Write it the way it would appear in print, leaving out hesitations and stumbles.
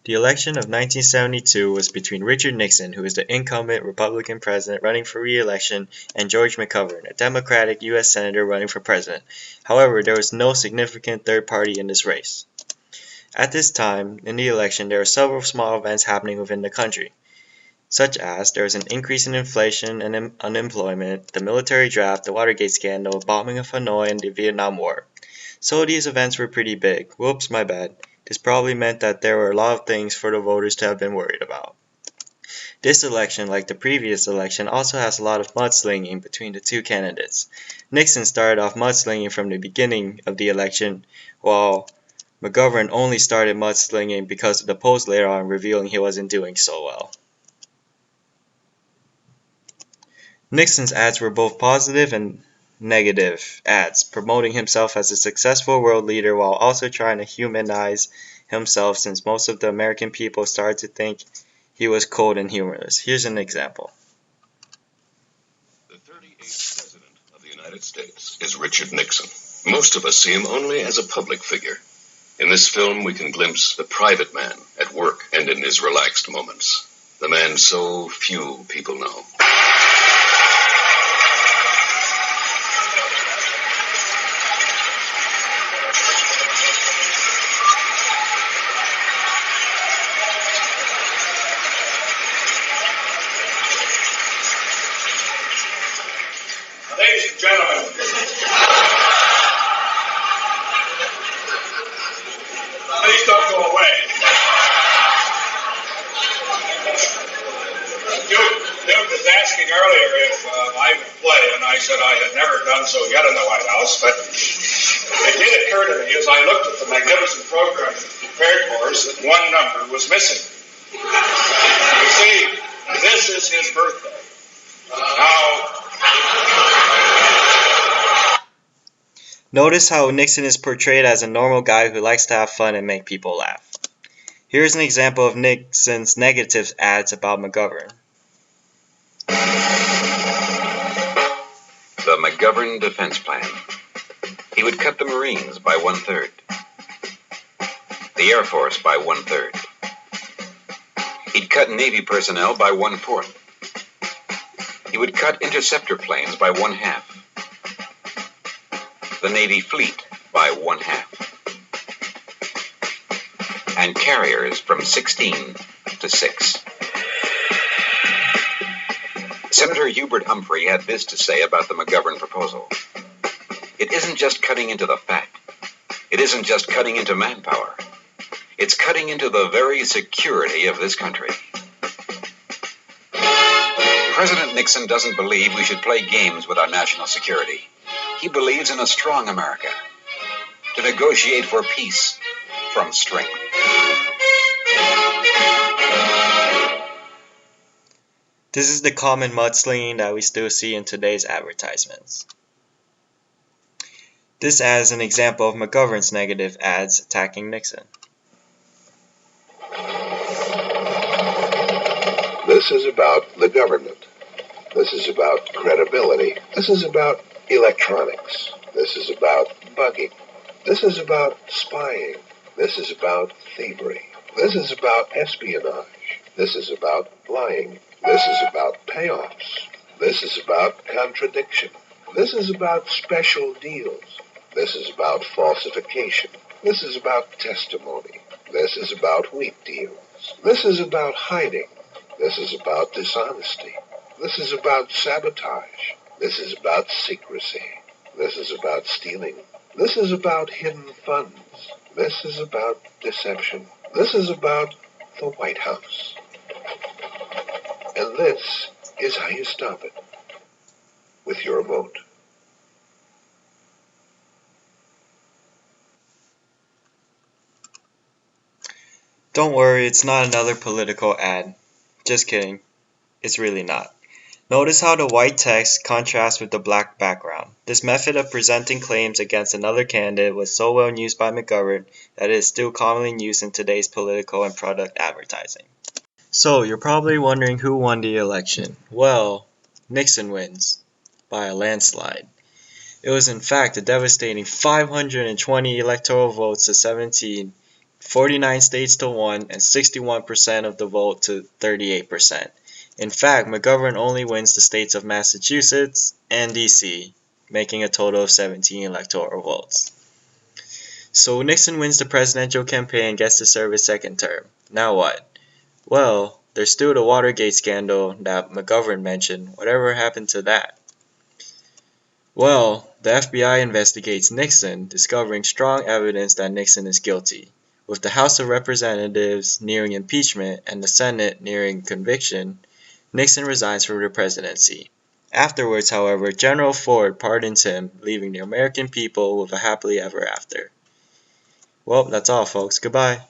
The election of 1972 was between Richard Nixon, who was the incumbent Republican president running for re-election, and George McGovern, a Democratic U.S. Senator running for president. However, there was no significant third party in this race. At this time in the election, there were several small events happening within the country, such as there was an increase in inflation and unemployment, the military draft, the Watergate scandal, bombing of Hanoi, and the Vietnam War. So these events were pretty big. Whoops, my bad. This probably meant that there were a lot of things for the voters to have been worried about. This election, like the previous election, also has a lot of mudslinging between the two candidates. Nixon started off mudslinging from the beginning of the election, while McGovern only started mudslinging because of the post later on revealing he wasn't doing so well. Nixon's ads were both positive and negative ads, promoting himself as a successful world leader while also trying to humanize himself since most of the American people started to think he was cold and humorless. Here's an example. The 38th President of the United States is Richard Nixon. Most of us see him only as a public figure. In this film, we can glimpse the private man at work and in his relaxed moments. The man so few people know. Ladies and gentlemen, please don't go away. Duke was asking earlier if I would play, and I said I had never done so yet in the White House, but it did occur to me as I looked at the magnificent program prepared for us that one number was missing. You see, this is his birthday. Now, notice how Nixon is portrayed as a normal guy who likes to have fun and make people laugh. Here's an example of Nixon's negative ads about McGovern. The McGovern Defense Plan. He would cut the Marines by 1/3. The Air Force by 1/3. He'd cut Navy personnel by 1/4. He would cut interceptor planes by 1/2. The Navy fleet by 1/2. And carriers from 16 to 6. Senator Hubert Humphrey had this to say about the McGovern proposal. It isn't just cutting into the fat. It isn't just cutting into manpower. It's cutting into the very security of this country. President Nixon doesn't believe we should play games with our national security. He believes in a strong America, to negotiate for peace from strength. This is the common mudslinging that we still see in today's advertisements. This ad is an example of McGovern's negative ads attacking Nixon. This is about the government. This is about credibility. This is about electronics. This is about bugging. This is about spying. This is about thievery. This is about espionage. This is about lying. This is about payoffs. This is about contradiction. This is about special deals. This is about falsification. This is about testimony. This is about wheat deals. This is about hiding. This is about dishonesty. This is about sabotage. This is about secrecy. This is about stealing. This is about hidden funds. This is about deception. This is about the White House. And this is how you stop it. With your vote. Don't worry, it's not another political ad. Just kidding. It's really not. Notice how the white text contrasts with the black background. This method of presenting claims against another candidate was so well used by McGovern that it is still commonly used in today's political and product advertising. So, you're probably wondering who won the election. Well, Nixon wins by a landslide. It was in fact a devastating 520 electoral votes to 17, 49 states to 1 and 61% of the vote to 38%. In fact, McGovern only wins the states of Massachusetts and DC, making a total of 17 electoral votes. So Nixon wins the presidential campaign and gets to serve his second term. Now what? Well, there's still the Watergate scandal that McGovern mentioned. Whatever happened to that? Well, the FBI investigates Nixon, discovering strong evidence that Nixon is guilty. With the House of Representatives nearing impeachment and the Senate nearing conviction, Nixon resigns from the presidency. Afterwards, however, General Ford pardons him, leaving the American people with a happily ever after. Well, that's all, folks. Goodbye.